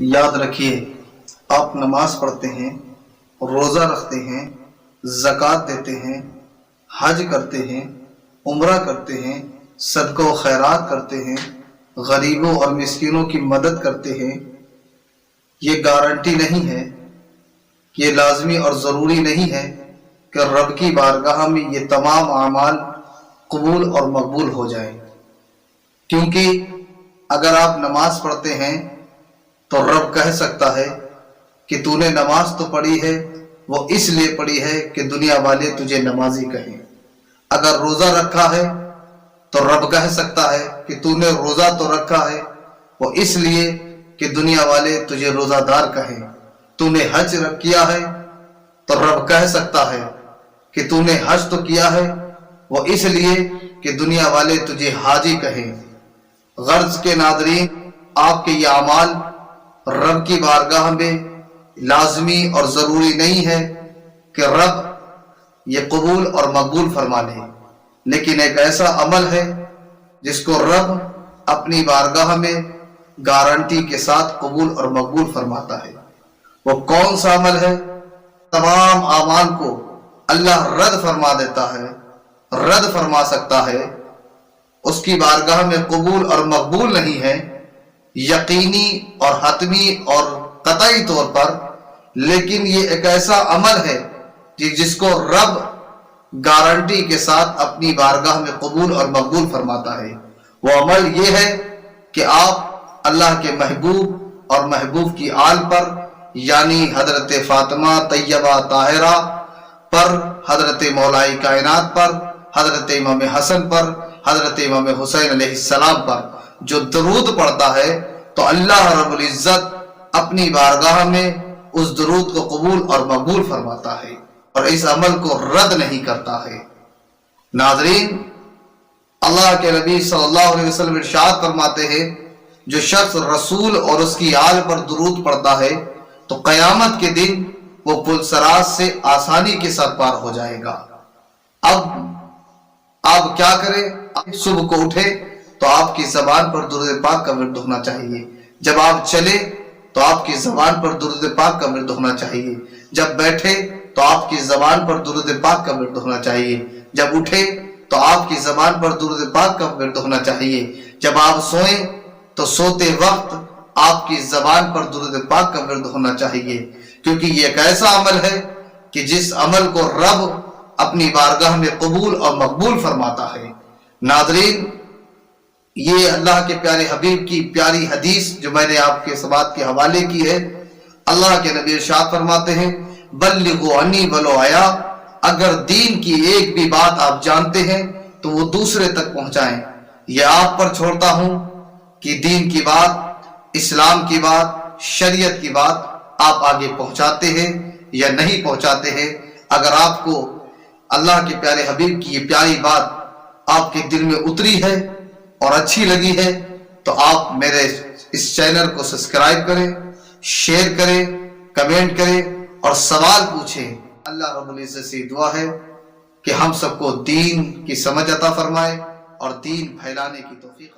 یاد رکھیے، آپ نماز پڑھتے ہیں، روزہ رکھتے ہیں، زکوٰۃ دیتے ہیں، حج کرتے ہیں، عمرہ کرتے ہیں، صدقہ و خیرات کرتے ہیں، غریبوں اور مسکینوں کی مدد کرتے ہیں، یہ گارنٹی نہیں ہے، یہ لازمی اور ضروری نہیں ہے کہ رب کی بارگاہ میں یہ تمام اعمال قبول اور مقبول ہو جائیں۔ کیونکہ اگر آپ نماز پڑھتے ہیں تو رب کہہ سکتا ہے کہ تو نے نماز تو پڑھی ہے، وہ اس لیے پڑھی ہے کہ دنیا والے تجھے نمازی کہیں۔ اگر روزہ رکھا ہے تو رب کہہ سکتا ہے کہ تو نے روزہ تو رکھا ہے، وہ اس لیے کہ دنیا والے تجھے روزہ دار کہیں۔ تو نے حج کیا ہے تو رب کہہ سکتا ہے کہ تو نے حج تو کیا ہے، وہ اس لیے کہ دنیا والے تجھے حاجی کہیں۔ غرض کے ناظرین، آپ کے یہ اعمال رب کی بارگاہ میں لازمی اور ضروری نہیں ہے کہ رب یہ قبول اور مقبول فرما لے، لیکن ایک ایسا عمل ہے جس کو رب اپنی بارگاہ میں گارنٹی کے ساتھ قبول اور مقبول فرماتا ہے۔ وہ کون سا عمل ہے؟ تمام اعمال کو اللہ رد فرما دیتا ہے، رد فرما سکتا ہے، اس کی بارگاہ میں قبول اور مقبول نہیں ہے، یقینی اور حتمی اور قطعی طور پر، لیکن یہ ایک ایسا عمل ہے جس کو رب گارنٹی کے ساتھ اپنی بارگاہ میں قبول اور مقبول فرماتا ہے۔ وہ عمل یہ ہے کہ آپ اللہ کے محبوب اور محبوب کی آل پر، یعنی حضرت فاطمہ طیبہ طاہرہ پر، حضرت مولائی کائنات پر، حضرت امام حسن پر، حضرت امام حسین علیہ السلام پر جو درود پڑھتا ہے تو اللہ رب العزت اپنی بارگاہ میں اس درود کو قبول اور مقبول فرماتا ہے اور اس عمل کو رد نہیں کرتا ہے۔ ناظرین، اللہ کے نبی صلی اللہ علیہ وسلم ارشاد فرماتے ہیں، جو شخص رسول اور اس کی آل پر درود پڑھتا ہے تو قیامت کے دن وہ پل صراط سے آسانی کے ساتھ پار ہو جائے گا۔ اب آپ کیا کریں؟ صبح کو اٹھے تو آپ کی زبان پر درود پاک کا ورد ہونا چاہیے، جب آپ چلے تو آپ کی زبان پر درود پاک کا ورد ہونا چاہیے، جب بیٹھے تو آپ کی زبان پر درود پاک کا ورد ہونا چاہیے، جب اٹھے تو آپ کی زبان پر درود پاک کا ورد ہونا چاہیے، جب آپ سوئیں تو سوتے وقت آپ کی زبان پر درود پاک کا ورد ہونا چاہیے، کیونکہ یہ ایک ایسا عمل ہے کہ جس عمل کو رب اپنی بارگاہ میں قبول اور مقبول فرماتا ہے۔ ناظرین، یہ اللہ کے پیارے حبیب کی پیاری حدیث جو میں نے آپ کے سبات کے حوالے کی ہے، اللہ کے نبی ارشاد فرماتے ہیں، بلغوا عنی ولو آیا، اگر دین کی ایک بھی بات آپ جانتے ہیں تو وہ دوسرے تک پہنچائیں۔ یہ آپ پر چھوڑتا ہوں کہ دین کی بات، اسلام کی بات، شریعت کی بات آپ آگے پہنچاتے ہیں یا نہیں پہنچاتے ہیں۔ اگر آپ کو اللہ کے پیارے حبیب کی یہ پیاری بات آپ کے دل میں اتری ہے اور اچھی لگی ہے تو آپ میرے اس چینل کو سبسکرائب کریں، شیئر کریں، کمنٹ کریں اور سوال پوچھیں۔ اللہ رب العزت سے دعا ہے کہ ہم سب کو دین کی سمجھ عطا فرمائے اور دین پھیلانے کی توفیق